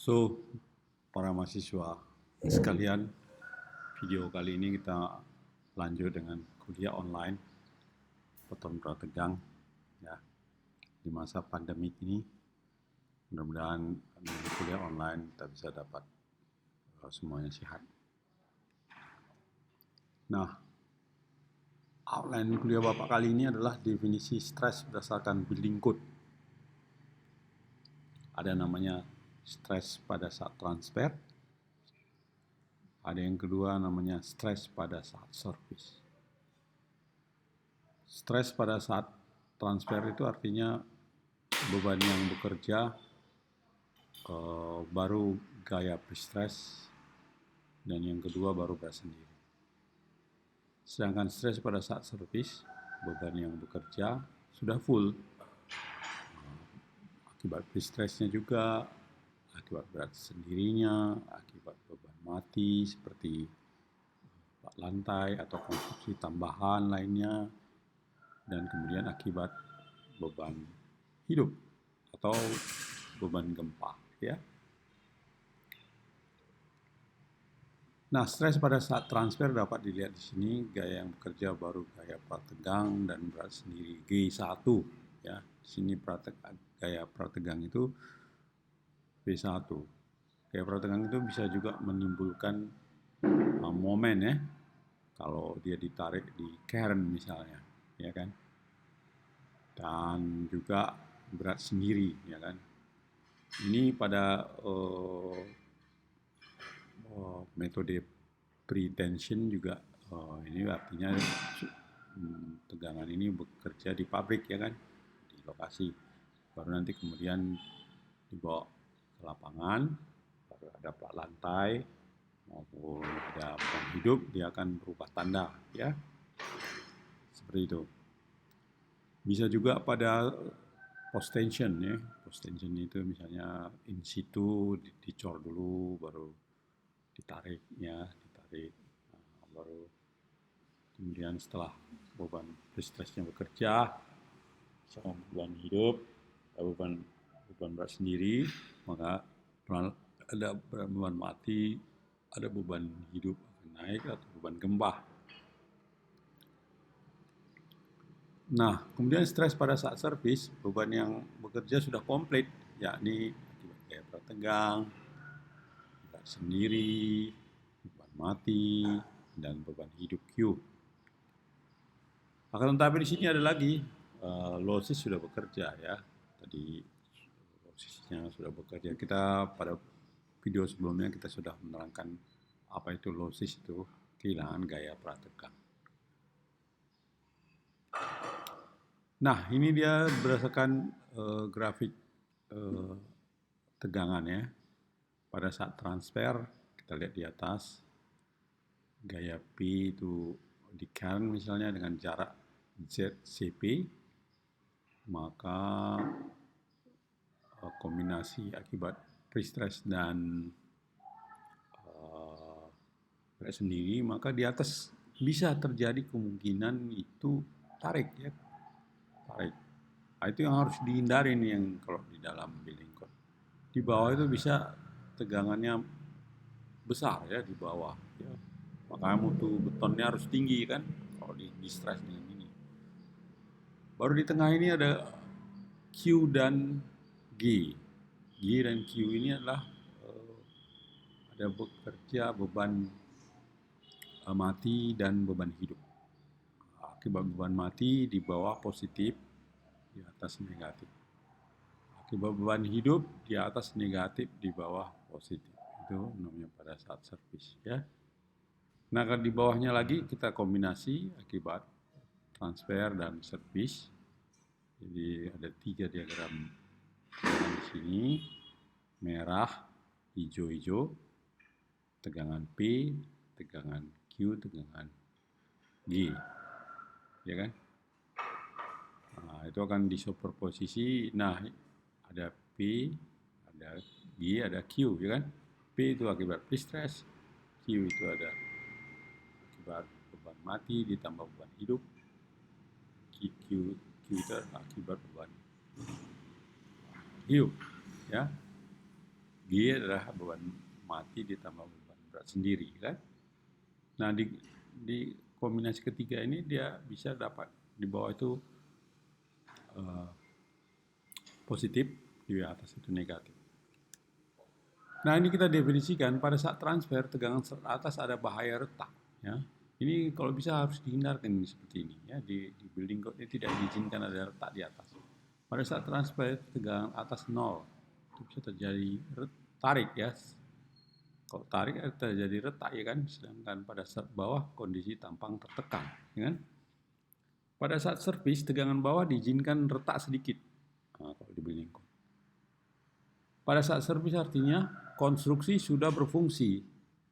So, para mahasiswa sekalian, video kali ini kita lanjut dengan kuliah online Peton Prategang ya. Di masa pandemi ini, mudah-mudahan melalui kuliah online kita bisa dapat semuanya sehat. Nah, outline kuliah Bapak kali ini adalah definisi stres berdasarkan building code. Ada namanya stres pada saat transfer. Ada yang kedua namanya stres pada saat service. Stres pada saat transfer itu artinya beban yang bekerja, baru gaya pre-stress, dan yang kedua baru berat sendiri. Sedangkan stres pada saat service, beban yang bekerja sudah full, akibat pre-stressnya juga, akibat berat sendirinya, akibat beban mati seperti lantai atau konstruksi tambahan lainnya, dan kemudian akibat beban hidup atau beban gempa, ya. Nah, stres pada saat transfer dapat dilihat di sini, gaya yang bekerja baru gaya prategang dan berat sendiri G1, ya. Di sini gaya prategang itu B1. Gaya prategang itu bisa juga menimbulkan momen, ya. Kalau dia ditarik di kern misalnya, ya kan. Dan juga berat sendiri, ya kan. Ini pada metode pre-tension juga, ini artinya tegangan ini bekerja di pabrik, ya kan, di lokasi. Baru nanti kemudian dibawa ke lapangan, baru ada plat lantai maupun ada beban hidup, dia akan berubah tanda, ya, seperti itu. Bisa juga pada post tension, ya. Post tension itu misalnya in situ dicor dulu, baru ditarik, baru kemudian setelah beban stresnya bekerja, misalkan beban hidup, beban berat sendiri, maka ada beban mati, ada beban hidup akan naik atau beban gempa. Nah, kemudian stres pada saat servis, beban yang bekerja sudah komplit, yakni akibat gaya prategang, berat sendiri, beban mati, dan beban hidup Q. Akan tetapi di sini ada lagi, losis sudah bekerja, ya. Tadi losisnya sudah bekerja. Kita pada video sebelumnya kita sudah menerangkan apa itu losis, itu kehilangan gaya prategang. Nah, ini dia berdasarkan grafik tegangan, ya. Pada saat transfer, kita lihat di atas, gaya P itu di kern misalnya dengan jarak ZCP, maka kombinasi akibat pre-stress dan berat sendiri, maka di atas bisa terjadi kemungkinan itu tarik, ya. Tarik. Nah, itu yang harus dihindari nih, yang kalau di dalam building code. Di bawah itu bisa tegangannya besar, ya, di bawah, ya. Makanya mutu betonnya harus tinggi, kan, kalau di stress dengan ini. Baru di tengah ini ada Q dan G. G dan Q ini adalah ada bekerja beban mati dan beban hidup. Akibat beban mati di bawah positif, di atas negatif. Akibat beban hidup di atas negatif, di bawah positif. Itu namanya pada saat servis, ya. Nah, di bawahnya lagi kita kombinasi akibat transfer dan servis. Jadi ada 3 diagram di sini, merah, hijau-hijau, tegangan P, tegangan Q, tegangan G, ya kan? Nah, itu akan disuperposisi. Nah, ada P, ada G, ada Q, ya kan? P itu akibat pre-stress, Q itu ada akibat beban mati ditambah beban hidup, Q itu akibat beban hidup, ya. G adalah beban mati ditambah beban berat sendiri kan. Nah di kombinasi ketiga ini dia bisa dapat di bawah itu uh, positif, di atas itu negatif. Nah ini kita definisikan pada saat transfer tegangan atas ada bahaya retak. Ya. Ini kalau bisa harus dihindarkan ini seperti ini. Ya. Di building code ini tidak diizinkan ada retak di atas. Pada saat transfer tegangan atas 0 itu bisa terjadi tarik ya. Kalau tarik terjadi retak ya kan. Sedangkan pada saat bawah kondisi tampang tertekan. Ya kan? Pada saat servis tegangan bawah diizinkan retak sedikit. Nah, kalau di building code. Pada saat servis artinya konstruksi sudah berfungsi,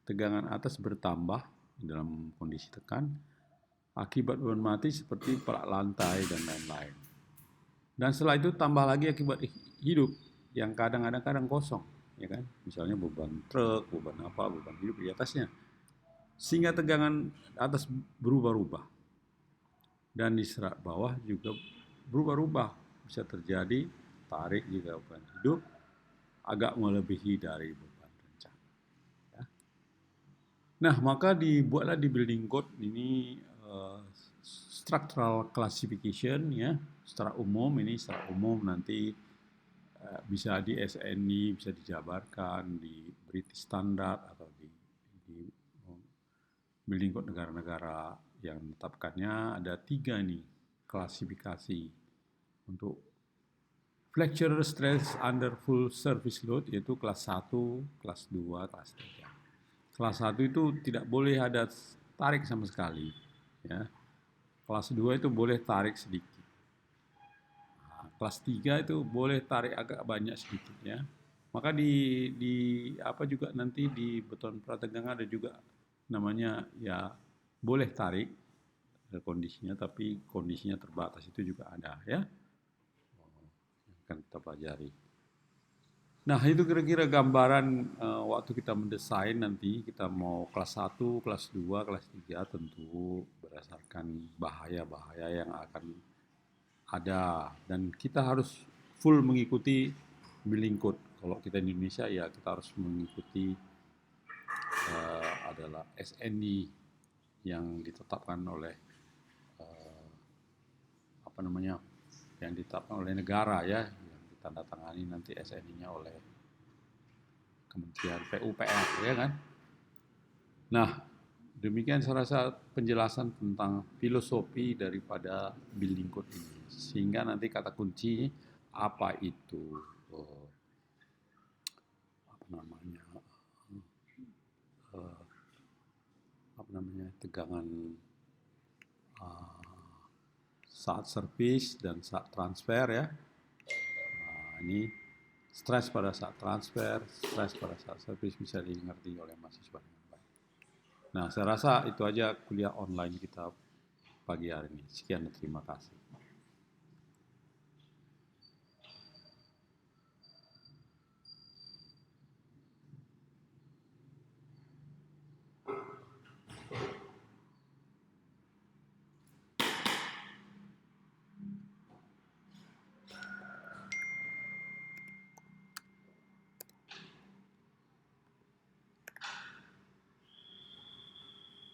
tegangan atas bertambah dalam kondisi tekan, akibat beban mati seperti pelak lantai dan lain-lain. Dan setelah itu tambah lagi akibat hidup yang kadang-kadang kosong, ya kan? Misalnya beban truk, beban apa, beban hidup di atasnya, sehingga tegangan atas berubah-ubah. Dan di serat bawah juga berubah-ubah, bisa terjadi tarik jika beban hidup agak melebihi dari beban rencana. Ya. Nah, maka dibuatlah di building code ini structural classification ya, secara umum nanti bisa di SNI, bisa dijabarkan di British Standard atau di building code negara-negara yang menetapkannya ada 3 nih klasifikasi untuk flexure stress under full service load, yaitu kelas 1, kelas 2, kelas 3. Kelas 1 itu tidak boleh ada tarik sama sekali. Ya. Kelas 2 itu boleh tarik sedikit. Nah, kelas 3 itu boleh tarik agak banyak sedikit. Ya. Maka di apa juga nanti di beton prategangan ada juga namanya ya boleh tarik kondisinya, tapi kondisinya terbatas itu juga ada ya. Akan kita pelajari. Nah, itu kira-kira gambaran waktu kita mendesain nanti kita mau kelas 1, kelas 2, kelas 3 tentu berdasarkan bahaya-bahaya yang akan ada dan kita harus full mengikuti building code. Kalau kita di Indonesia ya kita harus mengikuti adalah SNI yang ditetapkan oleh apa namanya? Yang ditetapkan oleh negara ya, yang ditandatangani nanti SNI-nya oleh Kementerian PUPR ya kan. Nah, demikian saya rasa penjelasan tentang filosofi daripada building code ini. Sehingga nanti kata kunci apa itu apa namanya tegangan saat servis dan saat transfer ya. Nah, ini stres pada saat transfer, stres pada saat servis bisa dimengerti oleh mahasiswa dengan baik. Nah, saya rasa itu aja kuliah online kita pagi hari ini. Sekian dan terima kasih.